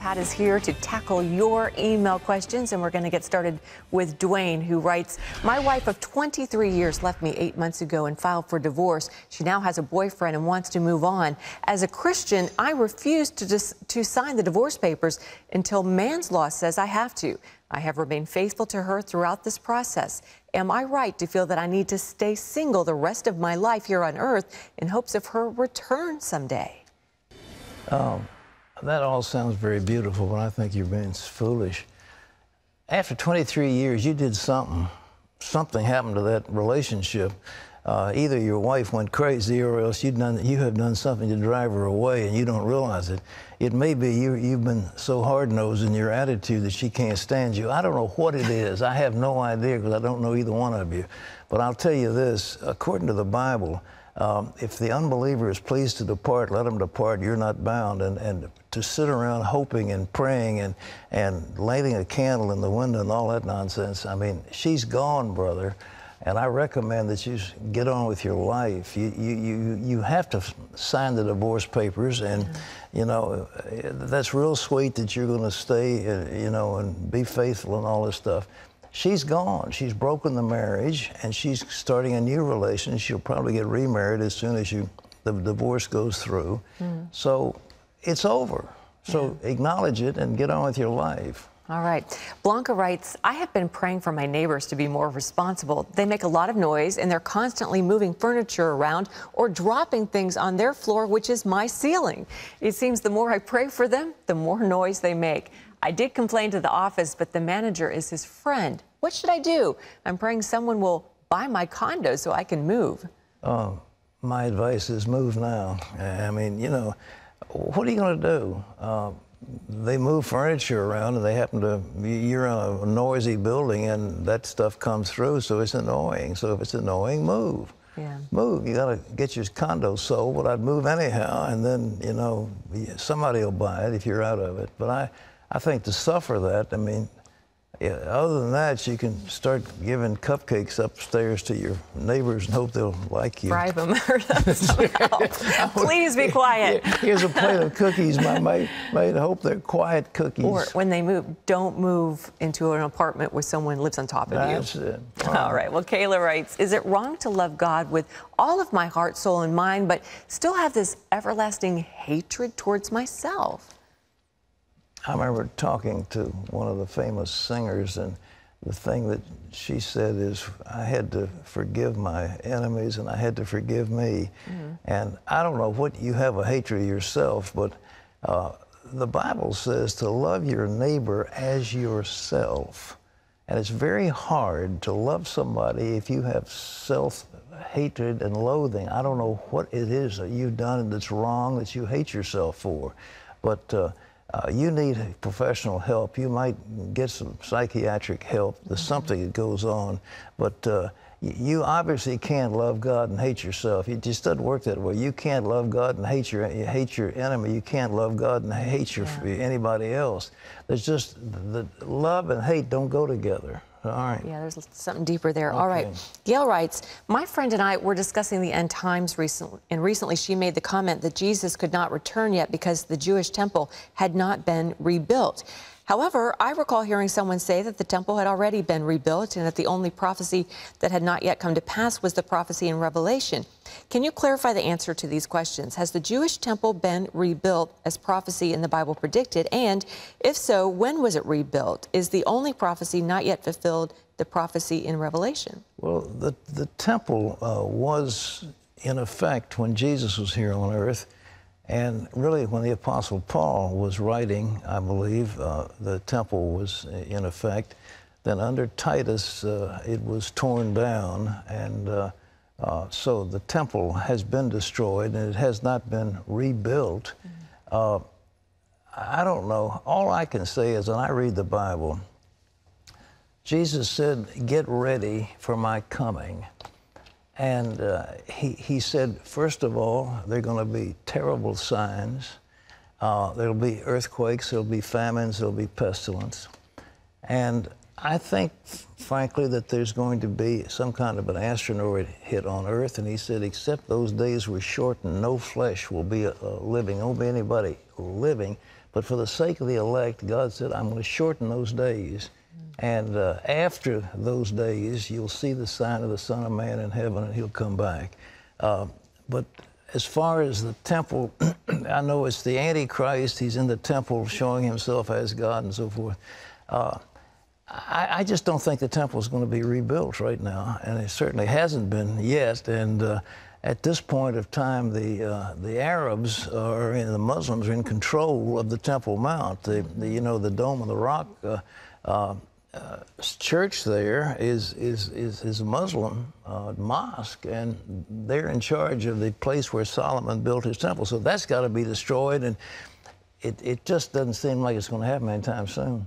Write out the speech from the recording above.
Pat is here to tackle your email questions, and we're going to get started with Dwayne, who writes, my wife of 23 years left me 8 months ago and filed for divorce. She now has a boyfriend and wants to move on. As a Christian, I refuse to sign the divorce papers until man's law says I have to. I have remained faithful to her throughout this process. Am I right to feel that I need to stay single the rest of my life here on earth in hopes of her return someday? That all sounds very beautiful, but I think you're being foolish. After 23 years, you did something. Something happened to that relationship. Either your wife went crazy or else you have done something to drive her away and you don't realize it. It may be you've been so hard-nosed in your attitude that she can't stand you. I don't know what it is. I have no idea because I don't know either one of you. But I'll tell you this, according to the Bible, if the unbeliever is pleased to depart, let him depart. You're not bound. And to sit around hoping and praying and lighting a candle in the window and all that nonsense, I mean, she's gone, brother. And I recommend that you get on with your life. You have to sign the divorce papers, and you know that's real sweet that you're going to stay, you know, and be faithful and all this stuff. She's gone. She's broken the marriage, and she's starting a new relationship. She'll probably get remarried as soon as the divorce goes through. So it's over. So acknowledge it and get on with your life. All right. Blanca writes, I have been praying for my neighbors to be more responsible. They make a lot of noise, and they're constantly moving furniture around or dropping things on their floor, which is my ceiling. It seems the more I pray for them, the more noise they make. I did complain to the office, but the manager is his friend. What should I do? I'm praying someone will buy my condo so I can move. My advice is move now. I mean, you know, what are you going to do? They move furniture around, and they happen to, you're in a noisy building, and that stuff comes through, so it's annoying. So if it's annoying, move. Move. You got to get your condo sold, but I'd move anyhow, and then, you know, somebody will buy it if you're out of it. But I think to suffer that, I mean, yeah, other than that, you can start giving cupcakes upstairs to your neighbors and hope they'll like you. Bribe them or somehow. Please be quiet. Here's a plate of cookies, my mate. Hope they're quiet cookies. Or when they move, don't move into an apartment where someone lives on top of you. That's it. All right. Well, Kayla writes, is it wrong to love God with all of my heart, soul, and mind, but still have this everlasting hatred towards myself? I remember talking to one of the famous singers, and the thing that she said is, I had to forgive my enemies and I had to forgive me. And I don't know what you have a hatred of yourself, but the Bible says to love your neighbor as yourself. And it's very hard to love somebody if you have self-hatred and loathing. I don't know what it is that you've done that's wrong that you hate yourself for, but you need professional help. You might get some psychiatric help. There's something that goes on. But you obviously can't love God and hate yourself. It just doesn't work that way. You can't love God and hate your enemy. You can't love God and hate anybody else. There's just the love and hate don't go together. All right. Yeah, there's something deeper there. Okay. All right. Gail writes, my friend and I were discussing the end times recently, and recently she made the comment that Jesus could not return yet because the Jewish temple had not been rebuilt. However, I recall hearing someone say that the temple had already been rebuilt and that the only prophecy that had not yet come to pass was the prophecy in Revelation. Can you clarify the answer to these questions? Has the Jewish temple been rebuilt as prophecy in the Bible predicted? And if so, when was it rebuilt? Is the only prophecy not yet fulfilled the prophecy in Revelation? Well, the temple was in effect when Jesus was here on earth. And really, when the Apostle Paul was writing, I believe, the temple was in effect. Then under Titus, it was torn down. And so the temple has been destroyed, and it has not been rebuilt. I don't know. All I can say is, when I read the Bible, Jesus said, get ready for my coming. And he said, first of all, there are going to be terrible signs. There'll be earthquakes, there'll be famines, there'll be pestilence. And I think, frankly, that there's going to be some kind of an asteroid hit on Earth. And he said, except those days were shortened, no flesh will be living. There won't be anybody living But for the sake of the elect, God said, I'm going to shorten those days. And after those days, you'll see the sign of the Son of Man in heaven, and he'll come back. But as far as the temple, I know it's the Antichrist. He's in the temple showing himself as God and so forth. I just don't think the temple is going to be rebuilt right now, and it certainly hasn't been yet. And at this point of time, the Arabs and the Muslims are in control of the Temple Mount. You know, the Dome of the Rock church there is a Muslim mosque, and they're in charge of the place where Solomon built his temple. So that's got to be destroyed, and it just doesn't seem like it's going to happen anytime soon.